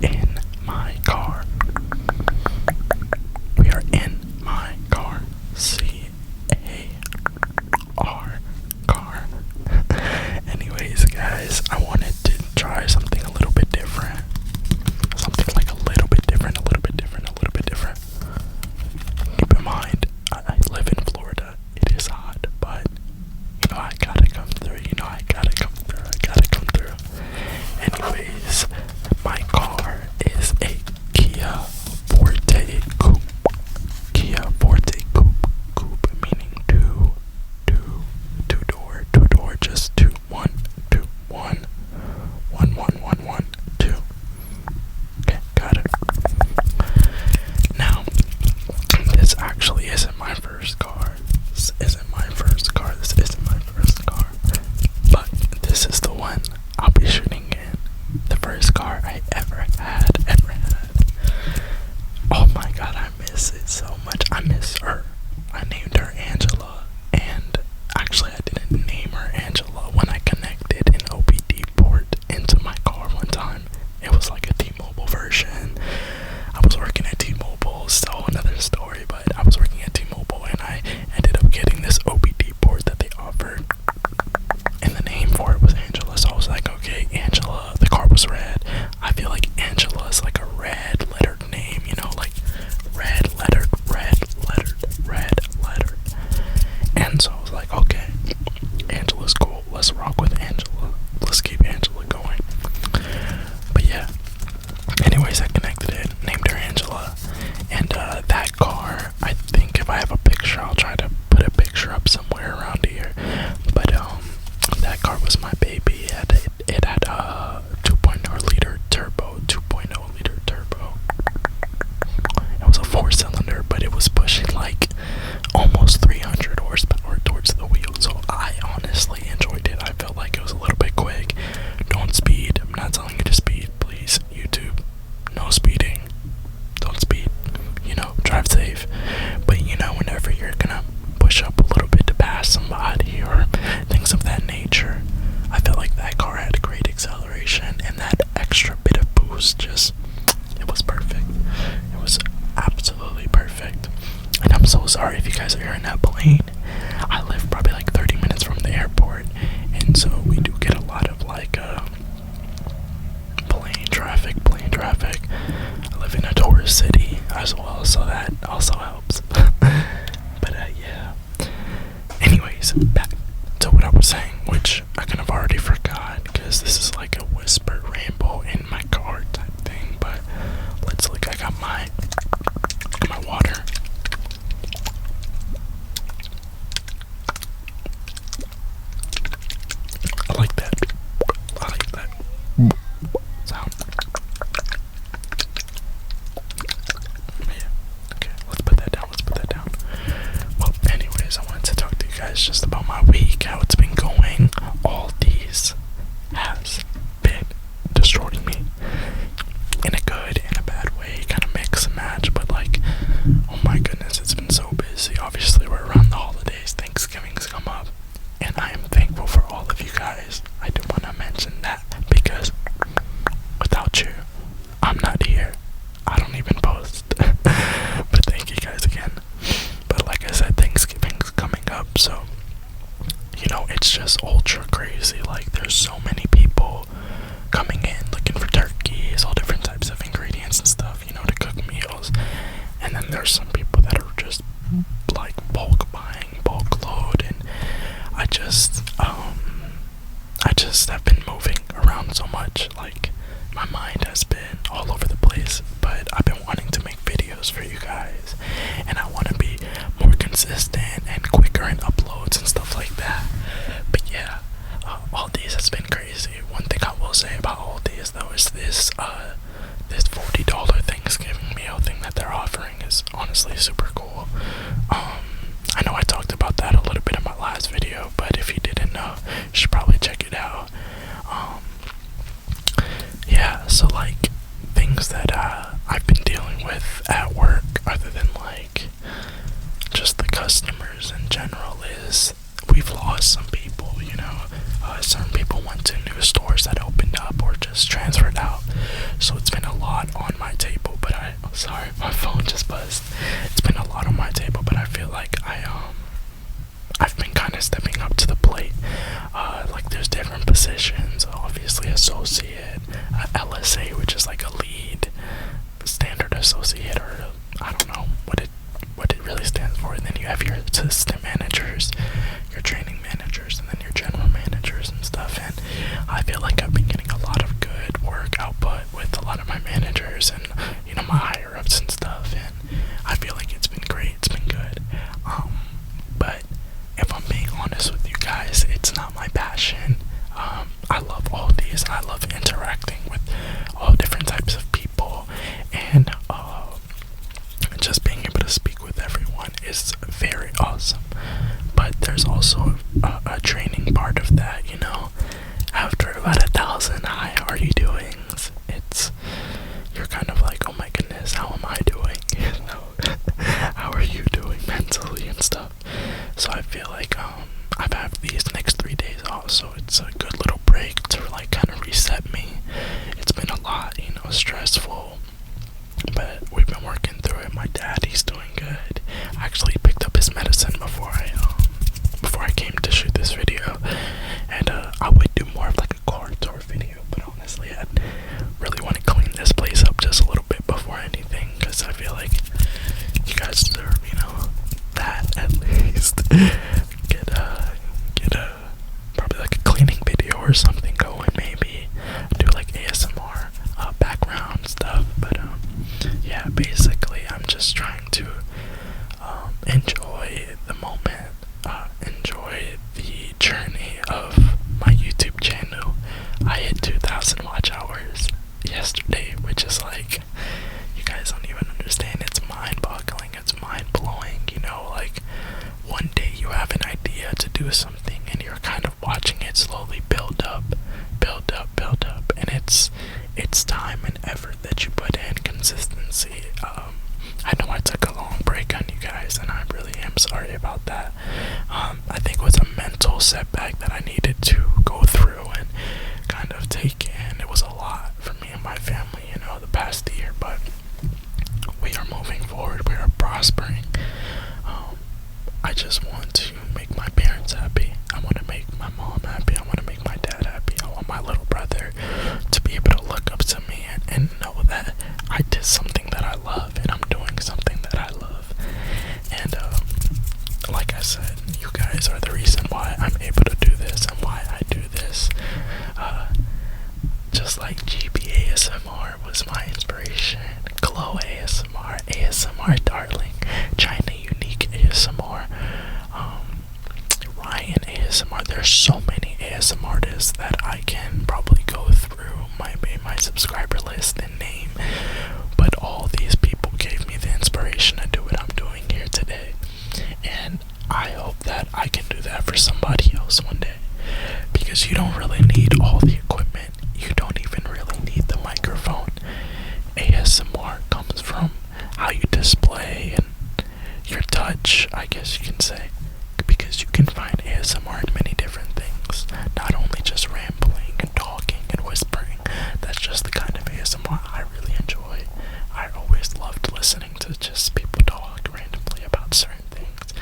in my car. We are in my car. C-A-R, car. Anyways, guys, I wanted to try something a little bit different. Something like a little bit different. Keep in mind, I live in Florida. It is hot, but I gotta come through. Anyways, my car is a Kia Forte Coupe. Coupe meaning two door, just two, one, two. Okay, got it. Now, this actually isn't my first car. But this is the one I'll be shooting in. The first car I ever had. Oh my god, I miss it so much. I miss her. I named her Angela. And actually, I didn't name her Angela when I connected an OBD port into my car one time. It was like a T-Mobile version. I was working at T-Mobile, so another story, but I was working at T-Mobile and I ended up getting this OBD port that they offered. And the name for it was Angela, so I was like, okay, Angela. The car was red. I feel like Angela is like a red lettered name, like red lettered. And so I was like, okay, Angela's cool. Let's rock with Angela. Let's keep Angela going. But yeah, anyways, I connected it, named her Angela, and that car, I think if I have a picture, I'll try to put a picture up somewhere around here, but that car was my baby. It had a 2.0 liter turbo. It was a 4-cylinder, but it was pushing like almost 300 horsepower towards the wheel, so I honestly enjoyed it. I felt like it was a little bit quick. Don't speed. I'm not telling you to speed, please. YouTube, no speeding. Don't speed. Drive safe. But whenever you're gonna push up a little bit to pass somebody or things of that nature, I felt like that car had great acceleration, and that extra bit of boost it was perfect. It was absolutely perfect. And I'm so sorry if you guys are hearing that plane. I live probably like 30 minutes from the airport, and so we do get a lot of plane traffic. I live in a tourist city as well, so that also helps. But yeah. Anyways, back to what I was saying, which I kind of already forgot because this is like a whisper ramble in my car type thing. But let's look. I got my water. I like that sound. Yeah. Okay, let's put that down. Well, anyways, I wanted to talk to you guys just about my week, how it's been going. All these has been destroying me in a good and a bad way, kind of mix and match, but oh my goodness, it's been so busy. Obviously, we're around the holidays, Thanksgiving's come up, and I am thankful for all of you guys. I do want to mention that because without you, I'm not here. I don't even post. But thank you guys again. But like I said, Thanksgiving's coming up, so it's just ultra crazy. There's so many people coming in looking for turkeys, all different types of ingredients and stuff, to cook meals. And then there's some people that are just bulk buying, bulk load, and I just have been moving around so much. My mind has been all over the place, but I've been wanting to make videos for you guys, and I want to be more consistent and quicker in uploads and stuff like that. But yeah, Aldi's has been crazy. One thing I will say about Aldi's though is this $40 Thanksgiving meal thing that they're offering is honestly super cool. I know I talked about that a little bit in my last video, but if you didn't know, you should probably check it out. Yeah, so things that I've been dealing with at work, other than just the customers in general, is we've lost some people. Certain people went to new stores that opened up or just transferred out, so it's been a lot Sorry, my phone just buzzed. It's been a lot on my table, but I feel like I've been kind of stepping up to the plate. Like there's different positions. Obviously, associate, LSA, which is like a lead, standard associate, or I don't know what it really stands for. And then you have your assistant managers, your training managers, and then your general managers and stuff. And I feel like I've been getting a lot of good work output with a lot of my managers and my higher ups and stuff. And I feel like it's been great. It's been good. But if I'm being honest with you guys, it's not my passion. I love all these. I love interacting with all different types of people, and just being able to speak with everyone is very awesome. But there's also a training part of that, After about 1,000 hi, how are you doing? You're kind of like, oh my goodness, how am I doing? How are you doing mentally and stuff? So I feel like I've had these next 3 days off, so it's a good little break to like kind of reset me. It's been a lot, stressful, but we've been working through it. My dad, he's doing good. I actually picked up his medicine before I came to shoot this video, and I would do more of like a car tour video, but honestly, I really want to clean this place up just a little bit before anything, because I feel like you guys deserve, that at least. Get probably like a cleaning video or something going, maybe do like ASMR background stuff. But yeah, basically I'm just trying to enjoy the moment, enjoy the journey of my YouTube channel. I hit 2,000 watch hours yesterday, which is like, you guys don't even understand. It's mind-boggling. It's mind-blowing. Like one day you have an idea to do something, and you're kind of watching it slowly build up, and it's time and effort that you put in, consistency. I know I took a long break on you guys, and I really am sorry about that. I think it was a mental setback that I needed to go through and kind of take in. It was a lot for me and my family, the past year, but we are moving forward. We are prospering. I just want to make my parents happy. I want to make my mom happy. I want to make my dad happy. I want my little brother to be able to look up to me and know that I did something that I love, and I'm doing something that I love. And like I said, you guys are the reason why I'm able to do this and why I do this. Just like GBASMR was my inspiration, Glow ASMR, ASMR Darling, China Unique ASMR, Ryan ASMR. There's so many ASMR artists that I can probably go through my subscriber list and name, but all these people gave me the inspiration to do what I'm doing here today, and I hope that I can do that for somebody else one day, because you don't really need all the equipment. You don't even really need the microphone. ASMR comes from how you display and your touch, I guess you can say, because you can find ASMR in many different things, not only just rambling and talking and whispering. That's just the kind of ASMR I really enjoy. I always loved listening to just people talk randomly about certain things.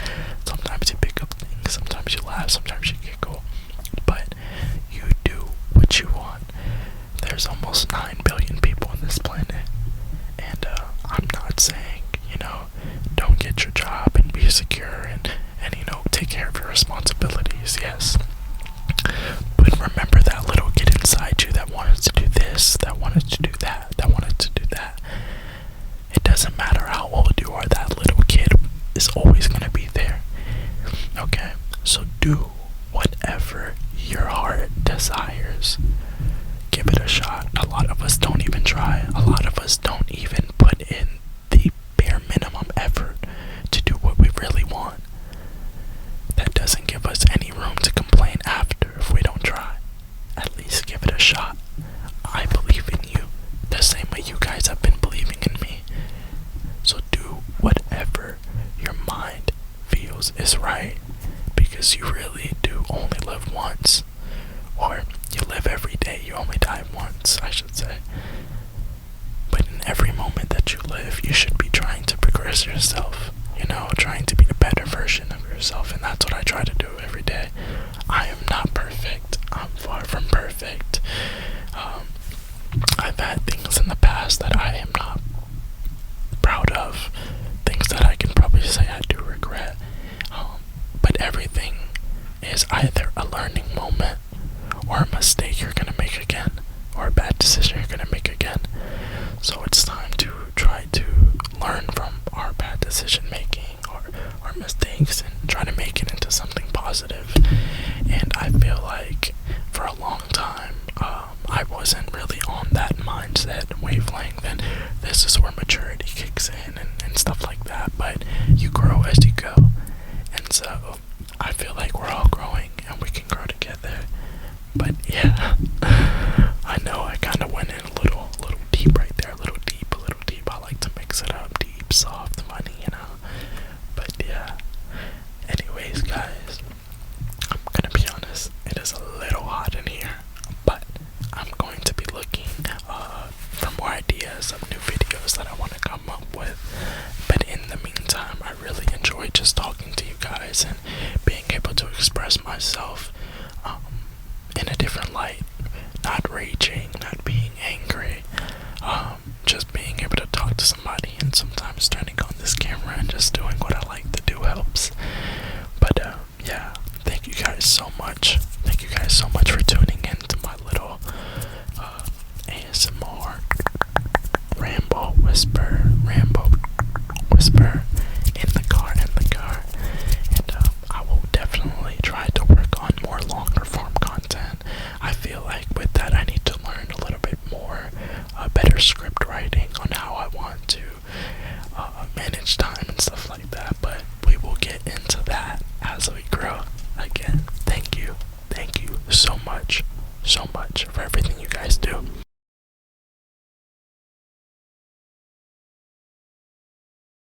Sometimes you pick up things, sometimes you laugh, sometimes you giggle, but you do what you want. There's almost 9 billion people on this planet, and I'm not saying, don't get your job and be secure and take care of your responsibilities, yes, but remember that live, you should be trying to progress yourself, you know, trying to be a better version of yourself, and that's what I try to do every day. I am not perfect. I'm far from perfect. I've had things in the past that I am not proud of, things that I can probably say I do regret. But everything is either a learning moment or a mistake you're gonna make again, or a bad decision you're gonna make again. So it's time to try to learn from our bad decision making or our mistakes and try to make it into something positive. And I feel like for a long time, I wasn't really on that mindset and wavelength, and this is where maturity kicks in and stuff like that. But you grow as you go, and so I feel like we're all growing and we can grow together. But yeah, I know I kind of went in a little deep right there, a little deep. I like to mix it up, deep, soft, funny, you know. But yeah, anyways, guys, I'm gonna be honest, it is a little hot in here, but I'm going to be looking for more ideas of new videos that I want to come up with. But in the meantime, I really enjoy just talking to you guys and being able to express myself in a different light, not raging, not being angry, just being able to talk to somebody, and sometimes turning on this camera and just doing what I like to do helps. But yeah, thank you guys so much. Thank you guys so much for tuning in to my little ASMR ramble whisper in the car. And I will definitely try to work on more longer form content. I feel like with that I need to learn a little bit more, better script writing on how I want to manage time and stuff like that. But we will get into that as we grow. Again, thank you so much for everything you guys do.